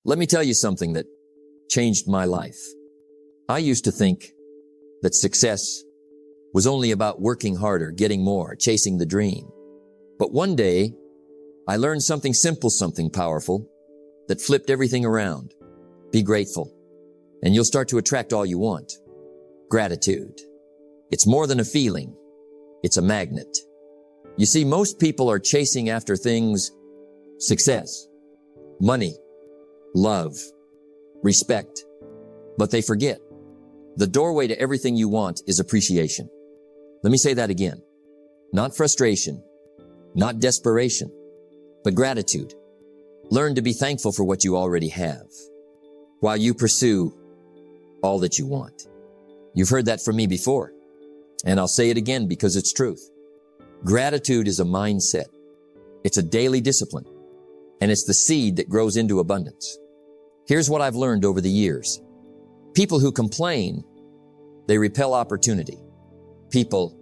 Let me tell you something that changed my life. I used to think that success was only about working harder, getting more, chasing the dream. But one day, I learned something simple, something powerful that flipped everything around. Be grateful, and you'll start to attract all you want. Gratitude. It's more than a feeling. It's a magnet. You see, most people are chasing after things: success, money, love, respect. But they forget the doorway to everything you want is appreciation. Let me say that again. Not frustration, not desperation, but gratitude. Learn to be thankful for what you already have while you pursue all that you want. You've heard that from me before, and I'll say it again because it's truth. Gratitude is a mindset. It's a daily discipline, and it's the seed that grows into abundance. Here's what I've learned over the years. People who complain, they repel opportunity. People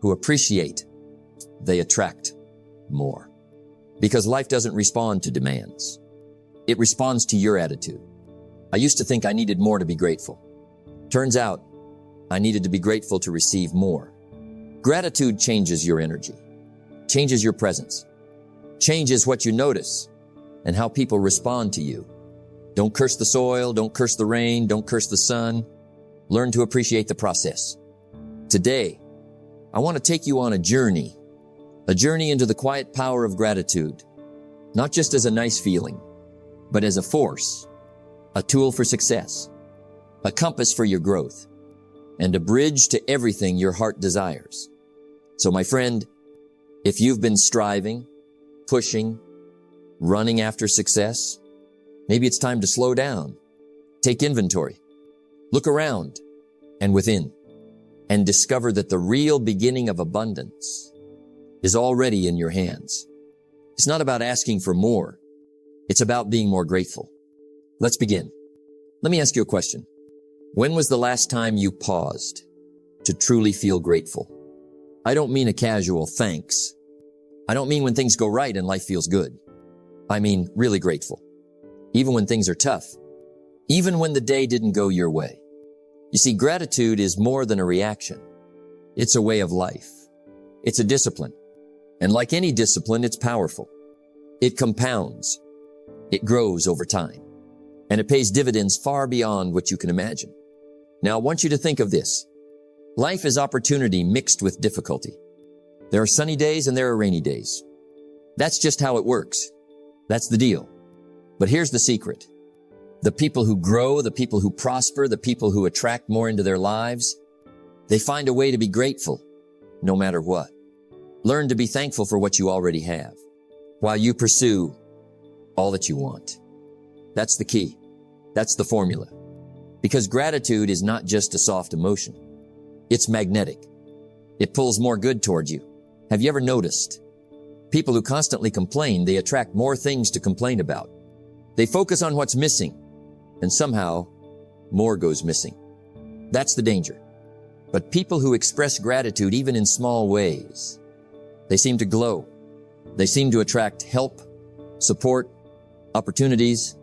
who appreciate, they attract more. Because life doesn't respond to demands. It responds to your attitude. I used to think I needed more to be grateful. Turns out, I needed to be grateful to receive more. Gratitude changes your energy, changes your presence, changes what you notice and how people respond to you. Don't curse the soil, don't curse the rain, don't curse the sun. Learn to appreciate the process. Today, I want to take you on a journey into the quiet power of gratitude, not just as a nice feeling, but as a force, a tool for success, a compass for your growth, and a bridge to everything your heart desires. So my friend, if you've been striving, pushing, running after success, maybe it's time to slow down, take inventory, look around and within, and discover that the real beginning of abundance is already in your hands. It's not about asking for more. It's about being more grateful. Let's begin. Let me ask you a question. When was the last time you paused to truly feel grateful? I don't mean a casual thanks. I don't mean when things go right and life feels good. I mean really grateful. Even when things are tough. Even when the day didn't go your way. You see, gratitude is more than a reaction. It's a way of life. It's a discipline. And like any discipline, it's powerful. It compounds. It grows over time. And it pays dividends far beyond what you can imagine. Now, I want you to think of this. Life is opportunity mixed with difficulty. There are sunny days and there are rainy days. That's just how it works. That's the deal. But here's the secret. The people who grow, the people who prosper, the people who attract more into their lives, they find a way to be grateful no matter what. Learn to be thankful for what you already have while you pursue all that you want. That's the key. That's the formula. Because gratitude is not just a soft emotion. It's magnetic. It pulls more good toward you. Have you ever noticed? People who constantly complain, they attract more things to complain about. They focus on what's missing, and somehow more goes missing. That's the danger. But people who express gratitude, even in small ways, they seem to glow. They seem to attract help, support, opportunities.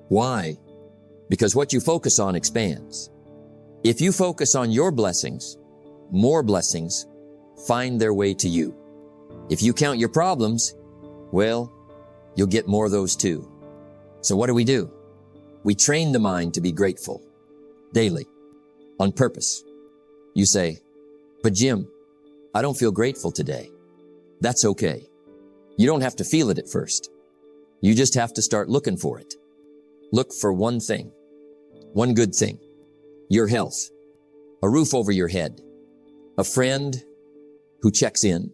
Why? Because what you focus on expands. If you focus on your blessings, more blessings find their way to you. If you count your problems, well, you'll get more of those too. So what do? We train the mind to be grateful daily, on purpose. You say, but Jim, I don't feel grateful today. That's okay. You don't have to feel it at first. You just have to start looking for it. Look for one thing, one good thing, your health, a roof over your head, a friend who checks in,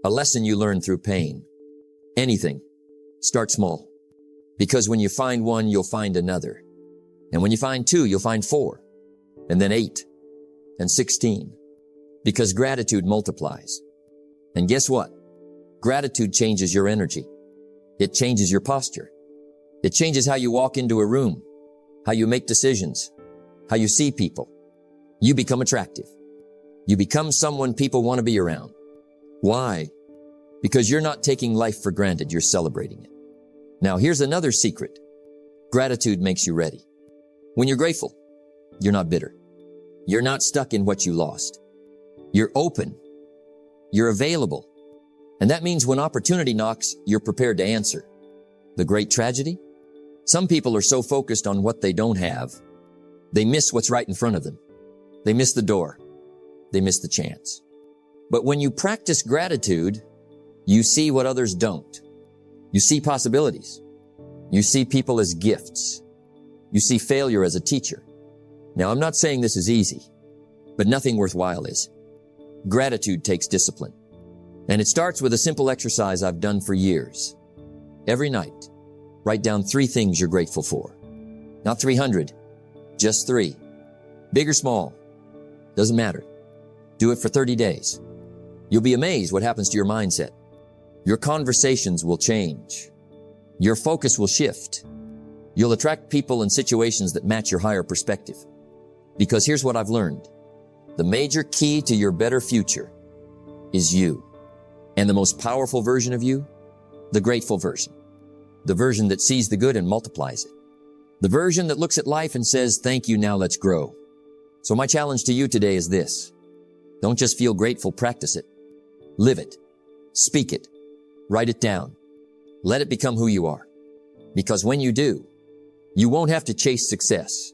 a lesson you learn through pain, anything. Start small. Because when you find one, you'll find another. And when you find two, you'll find four, and then 8, and 16. Because gratitude multiplies. And guess what? Gratitude changes your energy. It changes your posture. It changes how you walk into a room, how you make decisions, how you see people. You become attractive. You become someone people want to be around. Why? Because you're not taking life for granted, you're celebrating it. Now, here's another secret. Gratitude makes you ready. When you're grateful, you're not bitter. You're not stuck in what you lost. You're open. You're available. And that means when opportunity knocks, you're prepared to answer. The great tragedy? Some people are so focused on what they don't have, they miss what's right in front of them. They miss the door. They miss the chance. But when you practice gratitude, you see what others don't. You see possibilities. You see people as gifts. You see failure as a teacher. Now, I'm not saying this is easy, but nothing worthwhile is. Gratitude takes discipline. And it starts with a simple exercise I've done for years. Every night, write down 3 things you're grateful for. Not 300, just 3. Big or small, doesn't matter. Do it for 30 days. You'll be amazed what happens to your mindset. Your conversations will change. Your focus will shift. You'll attract people and situations that match your higher perspective. Because here's what I've learned. The major key to your better future is you. And the most powerful version of you, the grateful version. The version that sees the good and multiplies it. The version that looks at life and says, thank you, now let's grow. So my challenge to you today is this. Don't just feel grateful, practice it. Live it. Speak it. Write it down. Let it become who you are. Because when you do, you won't have to chase success.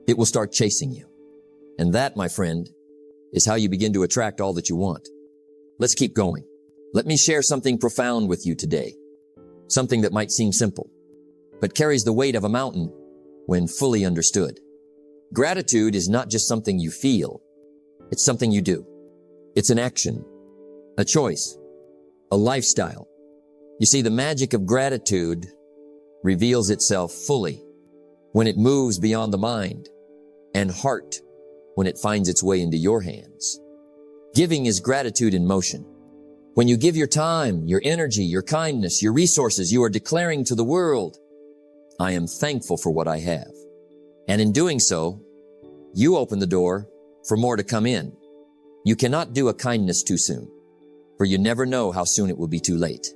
It will start chasing you. And that, my friend, is how you begin to attract all that you want. Let's keep going. Let me share something profound with you today. Something that might seem simple, but carries the weight of a mountain when fully understood. Gratitude is not just something you feel. It's something you do. It's an action, a choice, a lifestyle. You see, the magic of gratitude reveals itself fully when it moves beyond the mind and heart when it finds its way into your hands. Giving is gratitude in motion. When you give your time, your energy, your kindness, your resources, you are declaring to the world, I am thankful for what I have. And in doing so, you open the door for more to come in. You cannot do a kindness too soon, for you never know how soon it will be too late.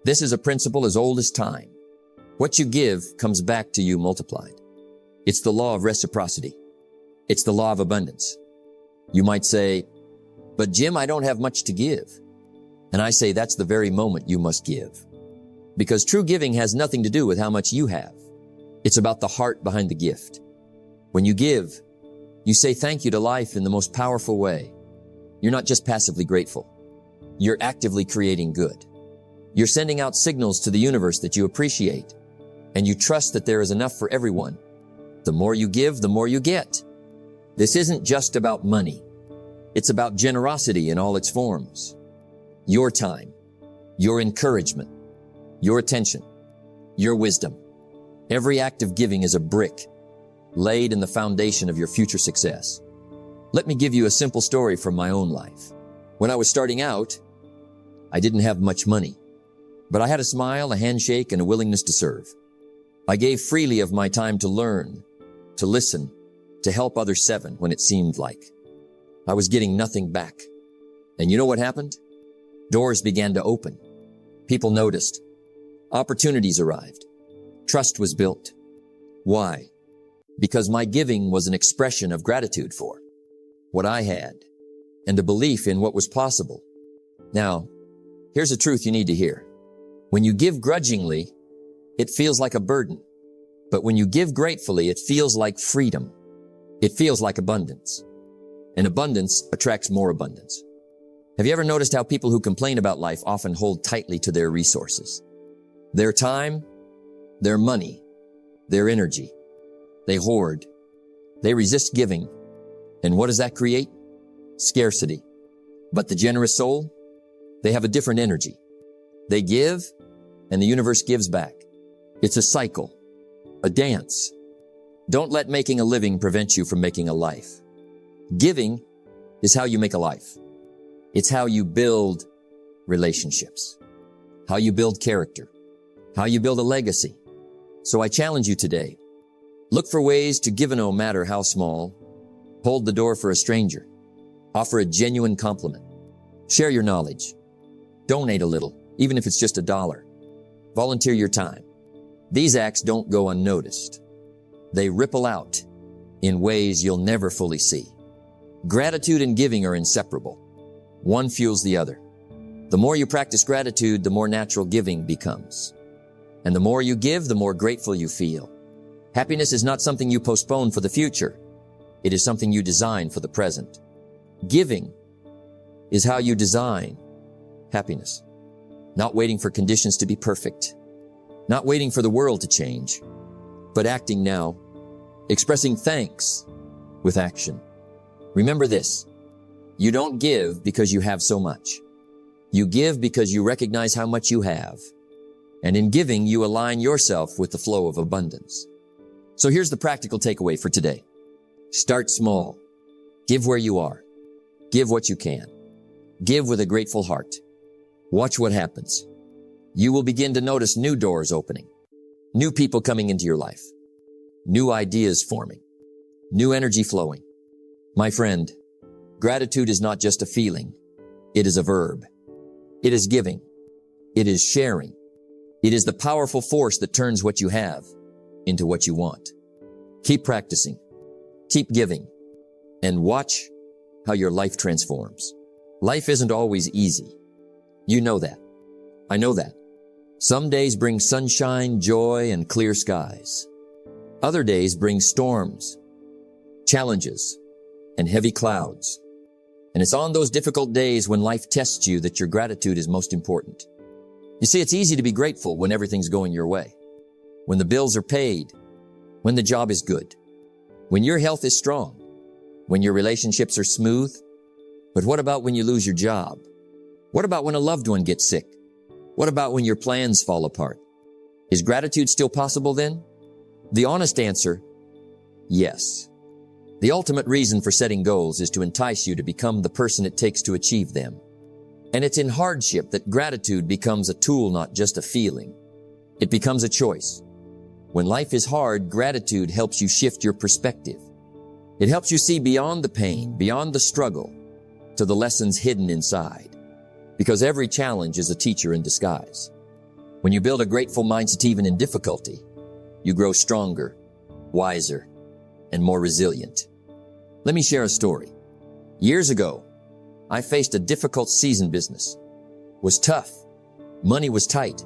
This is a principle as old as time. What you give comes back to you multiplied. It's the law of reciprocity. It's the law of abundance. You might say, but Jim, I don't have much to give. And I say that's the very moment you must give. Because true giving has nothing to do with how much you have. It's about the heart behind the gift. When you give, you say thank you to life in the most powerful way. You're not just passively grateful. You're actively creating good. You're sending out signals to the universe that you appreciate, and you trust that there is enough for everyone. The more you give, the more you get. This isn't just about money. It's about generosity in all its forms. Your time, your encouragement, your attention, your wisdom. Every act of giving is a brick laid in the foundation of your future success. Let me give you a simple story from my own life. When I was starting out, I didn't have much money, but I had a smile, a handshake, and a willingness to serve. I gave freely of my time to learn, to listen, to help others 7 when it seemed like I was getting nothing back. And you know what happened? Doors began to open. People noticed. Opportunities arrived. Trust was built. Why? Because my giving was an expression of gratitude for what I had and a belief in what was possible. Now, here's a truth you need to hear. When you give grudgingly, it feels like a burden. But when you give gratefully, it feels like freedom. It feels like abundance. And abundance attracts more abundance. Have you ever noticed how people who complain about life often hold tightly to their resources? Their time, their money, their energy. They hoard. They resist giving. And what does that create? Scarcity. But the generous soul, they have a different energy. They give, and the universe gives back. It's a cycle, a dance. Don't let making a living prevent you from making a life. Giving is how you make a life. It's how you build relationships, how you build character, how you build a legacy. So I challenge you today. Look for ways to give no matter how small. Hold the door for a stranger. Offer a genuine compliment. Share your knowledge. Donate a little, even if it's just $1. Volunteer your time. These acts don't go unnoticed. They ripple out in ways you'll never fully see. Gratitude and giving are inseparable. One fuels the other. The more you practice gratitude, the more natural giving becomes. And the more you give, the more grateful you feel. Happiness is not something you postpone for the future. It is something you design for the present. Giving is how you design happiness. Not waiting for conditions to be perfect. Not waiting for the world to change, but acting now, expressing thanks with action. Remember this, you don't give because you have so much. You give because you recognize how much you have. And in giving, you align yourself with the flow of abundance. So here's the practical takeaway for today. Start small. Give where you are. Give what you can. Give with a grateful heart. Watch what happens. You will begin to notice new doors opening, new people coming into your life, new ideas forming, new energy flowing. My friend, gratitude is not just a feeling. It is a verb. It is giving. It is sharing. It is the powerful force that turns what you have into what you want. Keep practicing. Keep giving. And watch how your life transforms. Life isn't always easy. You know that. I know that. Some days bring sunshine, joy, and clear skies. Other days bring storms, challenges, and heavy clouds. And it's on those difficult days when life tests you that your gratitude is most important. You see, it's easy to be grateful when everything's going your way, when the bills are paid, when the job is good, when your health is strong, when your relationships are smooth. But what about when you lose your job? What about when a loved one gets sick? What about when your plans fall apart? Is gratitude still possible then? The honest answer, yes. The ultimate reason for setting goals is to entice you to become the person it takes to achieve them. And it's in hardship that gratitude becomes a tool, not just a feeling. It becomes a choice. When life is hard, gratitude helps you shift your perspective. It helps you see beyond the pain, beyond the struggle, to the lessons hidden inside. Because every challenge is a teacher in disguise. When you build a grateful mindset even in difficulty, you grow stronger, wiser, and more resilient. Let me share a story. Years ago, I faced a difficult season. Business was tough, money was tight,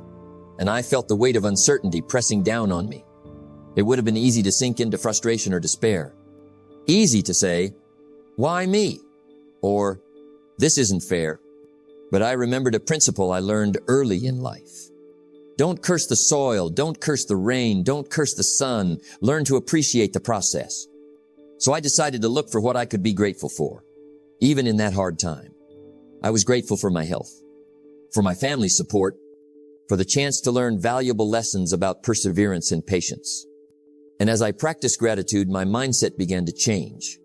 and I felt the weight of uncertainty pressing down on me. It would have been easy to sink into frustration or despair. Easy to say, "Why me?" Or, "This isn't fair." But I remembered a principle I learned early in life. Don't curse the soil, don't curse the rain, don't curse the sun. Learn to appreciate the process. So I decided to look for what I could be grateful for, even in that hard time. I was grateful for my health, for my family's support, for the chance to learn valuable lessons about perseverance and patience. And as I practiced gratitude, my mindset began to change.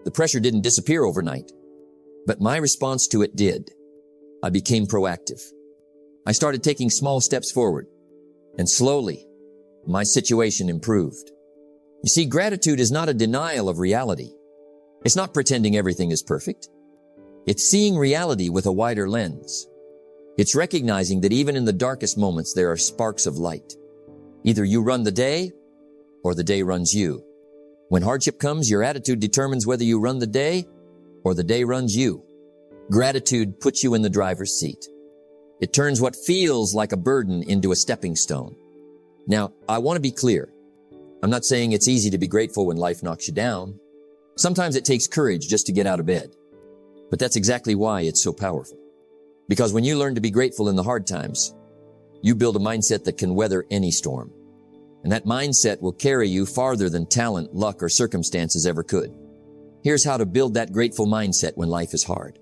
The pressure didn't disappear overnight, but my response to it did. I became proactive. I started taking small steps forward, and slowly, my situation improved. You see, gratitude is not a denial of reality. It's not pretending everything is perfect. It's seeing reality with a wider lens. It's recognizing that even in the darkest moments, there are sparks of light. Either you run the day, or the day runs you. When hardship comes, your attitude determines whether you run the day, or the day runs you. Gratitude puts you in the driver's seat. It turns what feels like a burden into a stepping stone. Now, I want to be clear. I'm not saying it's easy to be grateful when life knocks you down. Sometimes it takes courage just to get out of bed. But that's exactly why it's so powerful. Because when you learn to be grateful in the hard times, you build a mindset that can weather any storm. And that mindset will carry you farther than talent, luck, or circumstances ever could. Here's how to build that grateful mindset when life is hard.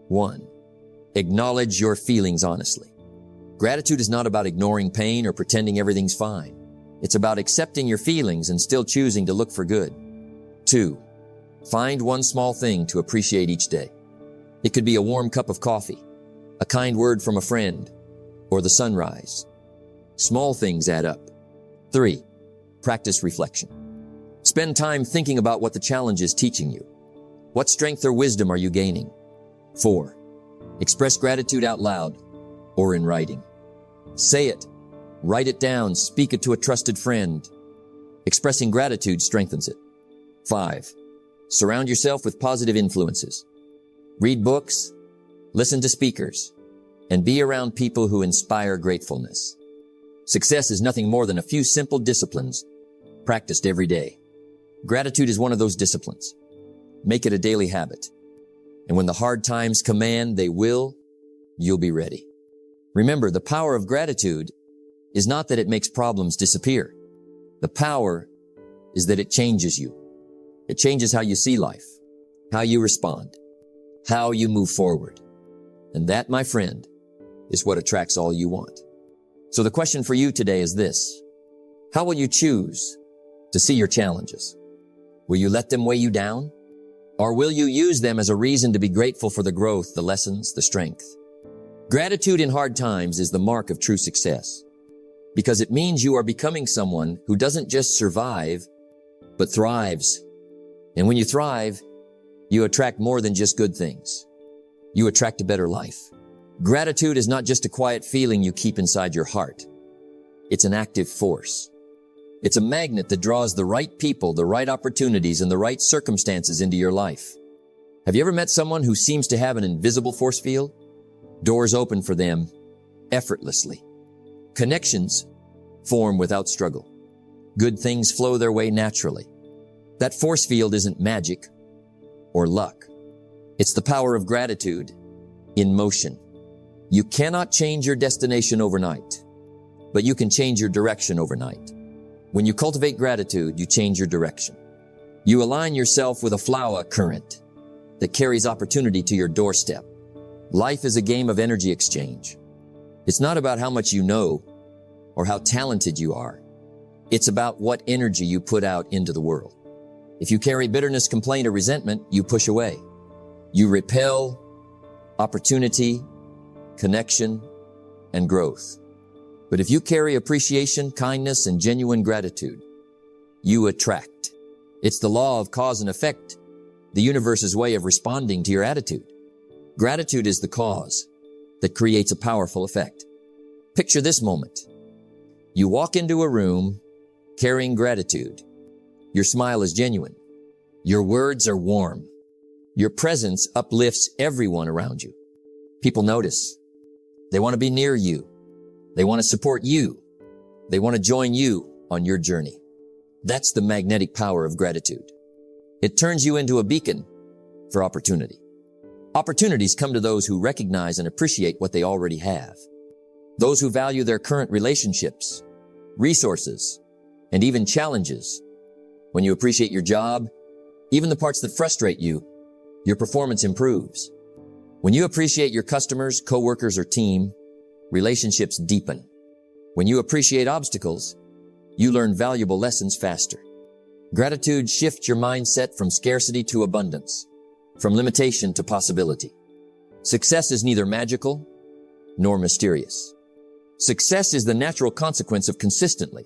1. Acknowledge your feelings honestly. Gratitude is not about ignoring pain or pretending everything's fine. It's about accepting your feelings and still choosing to look for good. 2. Find one small thing to appreciate each day. It could be a warm cup of coffee, a kind word from a friend, or the sunrise. Small things add up. 3. Practice reflection. Spend time thinking about what the challenge is teaching you. What strength or wisdom are you gaining? 4. Express gratitude out loud or in writing. Say it Write it down, speak it to a trusted friend. Expressing gratitude strengthens it. 5. Surround yourself with positive influences. Read books, listen to speakers, and be around people who inspire gratefulness. Success is nothing more than a few simple disciplines practiced every day. Gratitude is one of those disciplines. Make it a daily habit. And when the hard times command they will, you'll be ready. Remember, the power of gratitude is not that it makes problems disappear. The power is that it changes you. It changes how you see life, how you respond, how you move forward. And that, my friend, is what attracts all you want. So the question for you today is this: how will you choose to see your challenges? Will you let them weigh you down? Or will you use them as a reason to be grateful for the growth, the lessons, the strength? Gratitude in hard times is the mark of true success, because it means you are becoming someone who doesn't just survive, but thrives. And when you thrive, you attract more than just good things. You attract a better life. Gratitude is not just a quiet feeling you keep inside your heart. It's an active force. It's a magnet that draws the right people, the right opportunities, and the right circumstances into your life. Have you ever met someone who seems to have an invisible force field? Doors open for them effortlessly. Connections form without struggle. Good things flow their way naturally. That force field isn't magic or luck. It's the power of gratitude in motion. You cannot change your destination overnight, but you can change your direction overnight. When you cultivate gratitude, you change your direction. You align yourself with a flow current that carries opportunity to your doorstep. Life is a game of energy exchange. It's not about how much you know or how talented you are. It's about what energy you put out into the world. If you carry bitterness, complaint, or resentment, you push away. You repel opportunity, connection, and growth. But if you carry appreciation, kindness, and genuine gratitude, you attract. It's the law of cause and effect, the universe's way of responding to your attitude. Gratitude is the cause that creates a powerful effect. Picture this moment. You walk into a room carrying gratitude. Your smile is genuine. Your words are warm. Your presence uplifts everyone around you. People notice. They want to be near you. They want to support you. They want to join you on your journey. That's the magnetic power of gratitude. It turns you into a beacon for opportunity. Opportunities come to those who recognize and appreciate what they already have. Those who value their current relationships, resources, and even challenges. When you appreciate your job, even the parts that frustrate you, your performance improves. When you appreciate your customers, coworkers, or team, relationships deepen. When you appreciate obstacles, you learn valuable lessons faster. Gratitude shifts your mindset from scarcity to abundance, from limitation to possibility. Success is neither magical nor mysterious. Success is the natural consequence of consistently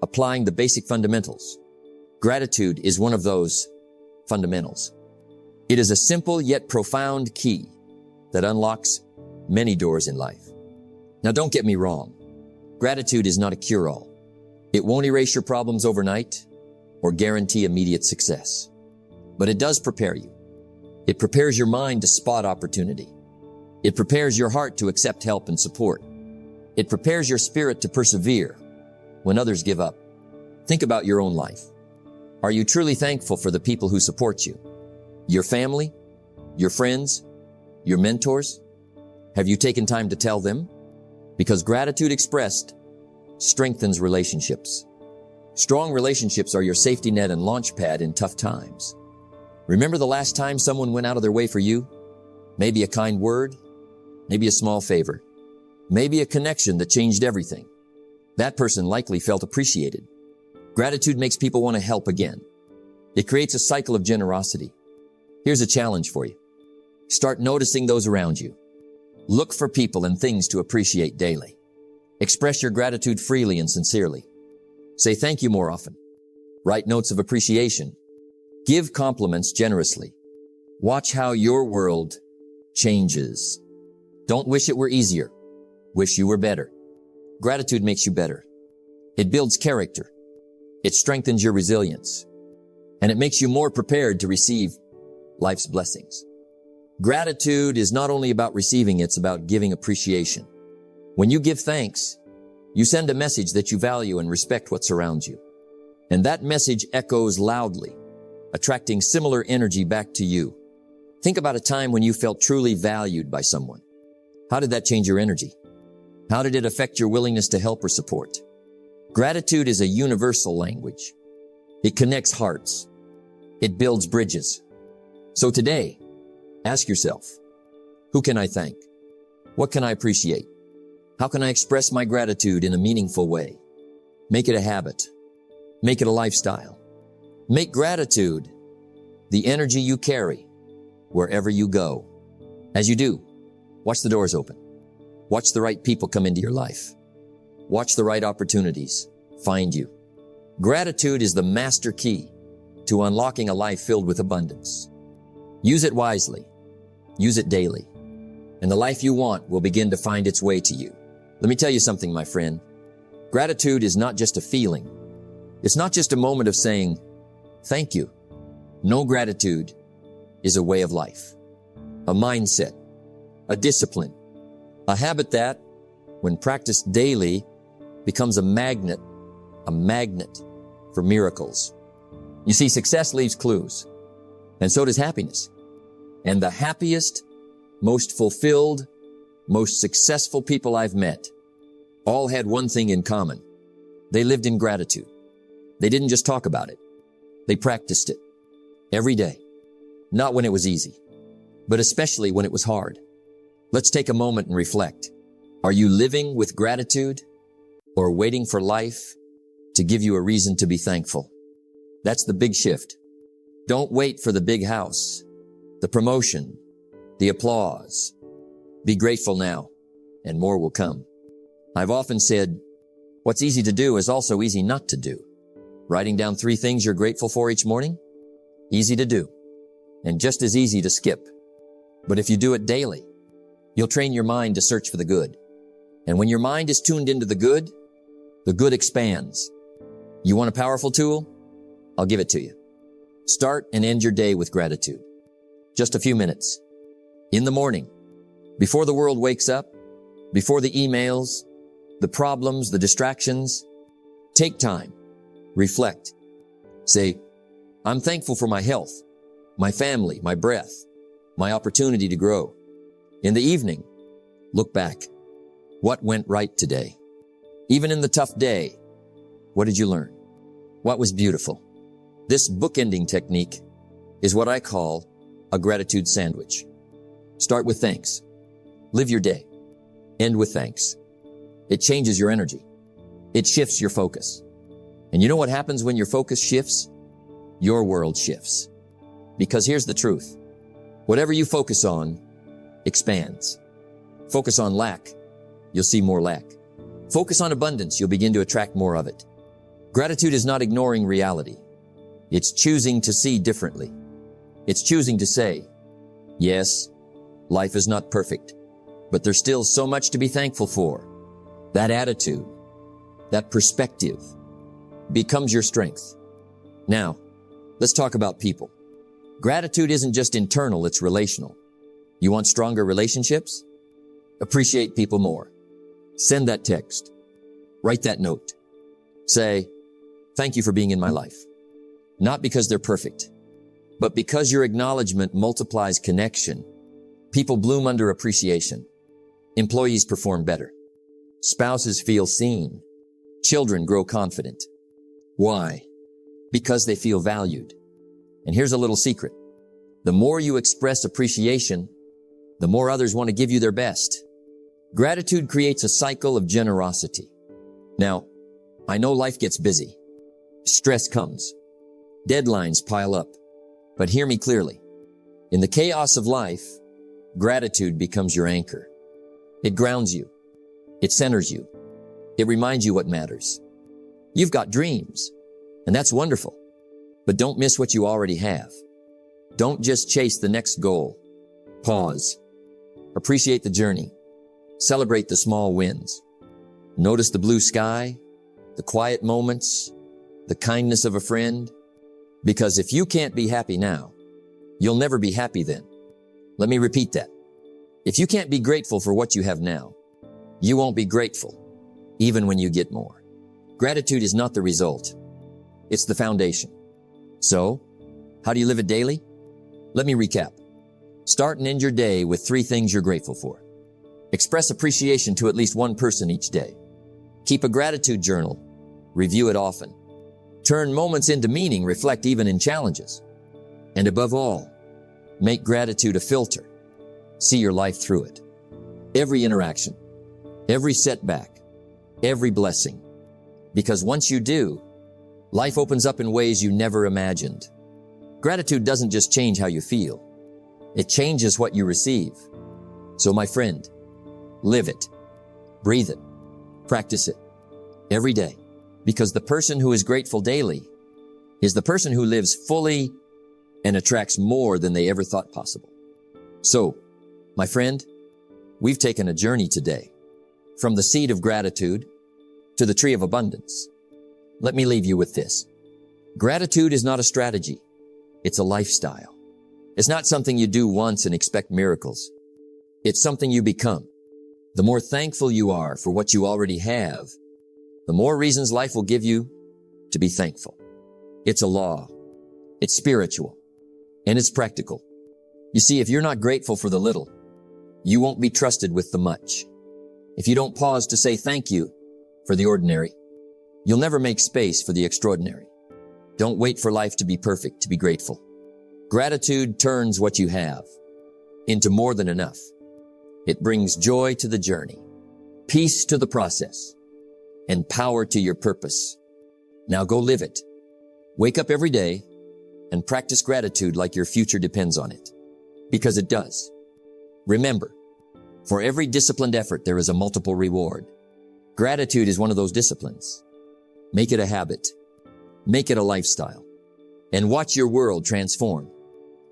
applying the basic fundamentals. Gratitude is one of those fundamentals. It is a simple yet profound key that unlocks many doors in life. Now, don't get me wrong. Gratitude is not a cure-all. It won't erase your problems overnight or guarantee immediate success. But it does prepare you. It prepares your mind to spot opportunity. It prepares your heart to accept help and support. It prepares your spirit to persevere when others give up. Think about your own life. Are you truly thankful for the people who support you? Your family? Your friends? Your mentors? Have you taken time to tell them? Because gratitude expressed strengthens relationships. Strong relationships are your safety net and launch pad in tough times. Remember the last time someone went out of their way for you? Maybe a kind word, maybe a small favor, maybe a connection that changed everything. That person likely felt appreciated. Gratitude makes people want to help again. It creates a cycle of generosity. Here's a challenge for you. Start noticing those around you. Look for people and things to appreciate daily. Express your gratitude freely and sincerely. Say thank you more often. Write notes of appreciation. Give compliments generously. Watch how your world changes. Don't wish it were easier. Wish you were better. Gratitude makes you better. It builds character. It strengthens your resilience. And it makes you more prepared to receive life's blessings. Gratitude is not only about receiving, it's about giving appreciation. When you give thanks, you send a message that you value and respect what surrounds you. And that message echoes loudly, attracting similar energy back to you. Think about a time when you felt truly valued by someone. How did that change your energy? How did it affect your willingness to help or support? Gratitude is a universal language. It connects hearts. It builds bridges. So today, ask yourself, who can I thank? What can I appreciate? How can I express my gratitude in a meaningful way? Make it a habit. Make it a lifestyle. Make gratitude the energy you carry wherever you go. As you do, watch the doors open. Watch the right people come into your life. Watch the right opportunities find you. Gratitude is the master key to unlocking a life filled with abundance. Use it wisely. Use it daily. And the life you want will begin to find its way to you. Let me tell you something, my friend. Gratitude is not just a feeling. It's not just a moment of saying, thank you. No, gratitude is a way of life, a mindset, a discipline, a habit that, when practiced daily, becomes a magnet for miracles. You see, success leaves clues, and so does happiness. And the happiest, most fulfilled, most successful people I've met all had one thing in common. They lived in gratitude. They didn't just talk about it. They practiced it every day. Not when it was easy, but especially when it was hard. Let's take a moment and reflect. Are you living with gratitude or waiting for life to give you a reason to be thankful? That's the big shift. Don't wait for the big house, the promotion, the applause. Be grateful now, and more will come. I've often said, what's easy to do is also easy not to do. Writing down 3 things you're grateful for each morning? Easy to do, and just as easy to skip. But if you do it daily, you'll train your mind to search for the good. And when your mind is tuned into the good expands. You want a powerful tool? I'll give it to you. Start and end your day with gratitude. Just a few minutes. In the morning, before the world wakes up, before the emails, the problems, the distractions, take time. Reflect. Say, I'm thankful for my health, my family, my breath, my opportunity to grow. In the evening, look back. What went right today? Even in the tough day, what did you learn? What was beautiful? This bookending technique is what I call a gratitude sandwich. Start with thanks. Live your day. End with thanks. It changes your energy. It shifts your focus. And you know what happens when your focus shifts? Your world shifts. Because here's the truth. Whatever you focus on expands. Focus on lack, you'll see more lack. Focus on abundance, you'll begin to attract more of it. Gratitude is not ignoring reality. It's choosing to see differently. It's choosing to say, yes, life is not perfect, but there's still so much to be thankful for. That attitude, that perspective becomes your strength. Now, let's talk about people. Gratitude isn't just internal, it's relational. You want stronger relationships? Appreciate people more. Send that text. Write that note. Say, thank you for being in my life. Not because they're perfect, but because your acknowledgement multiplies connection. People bloom under appreciation. Employees perform better. Spouses feel seen. Children grow confident. Why? Because they feel valued. And here's a little secret. The more you express appreciation, the more others want to give you their best. Gratitude creates a cycle of generosity. Now, I know life gets busy. Stress comes. Deadlines pile up. But hear me clearly. In the chaos of life, gratitude becomes your anchor. It grounds you. It centers you. It reminds you what matters. You've got dreams, and that's wonderful. But don't miss what you already have. Don't just chase the next goal. Pause. Appreciate the journey. Celebrate the small wins. Notice the blue sky, the quiet moments, the kindness of a friend. Because if you can't be happy now, you'll never be happy then. Let me repeat that. If you can't be grateful for what you have now, you won't be grateful, even when you get more. Gratitude is not the result. It's the foundation. So, how do you live it daily? Let me recap. Start and end your day with 3 things you're grateful for. Express appreciation to at least one person each day. Keep a gratitude journal. Review it often. Turn moments into meaning, reflect even in challenges. And above all, make gratitude a filter. See your life through it. Every interaction, every setback, every blessing. Because once you do, life opens up in ways you never imagined. Gratitude doesn't just change how you feel. It changes what you receive. So my friend, live it, breathe it, practice it every day. Because the person who is grateful daily is the person who lives fully and attracts more than they ever thought possible. So, my friend, we've taken a journey today from the seed of gratitude to the tree of abundance. Let me leave you with this. Gratitude is not a strategy. It's a lifestyle. It's not something you do once and expect miracles. It's something you become. The more thankful you are for what you already have, the more reasons life will give you to be thankful. It's a law. It's spiritual. And it's practical. You see, if you're not grateful for the little, you won't be trusted with the much. If you don't pause to say thank you for the ordinary, you'll never make space for the extraordinary. Don't wait for life to be perfect to be grateful. Gratitude turns what you have into more than enough. It brings joy to the journey, peace to the process, and power to your purpose. Now go live it. Wake up every day and practice gratitude like your future depends on it. Because it does. Remember, for every disciplined effort, there is a multiple reward. Gratitude is one of those disciplines. Make it a habit. Make it a lifestyle. And watch your world transform.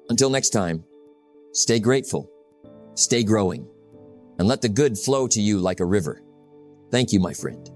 Until next time, stay grateful, stay growing, and let the good flow to you like a river. Thank you, my friend.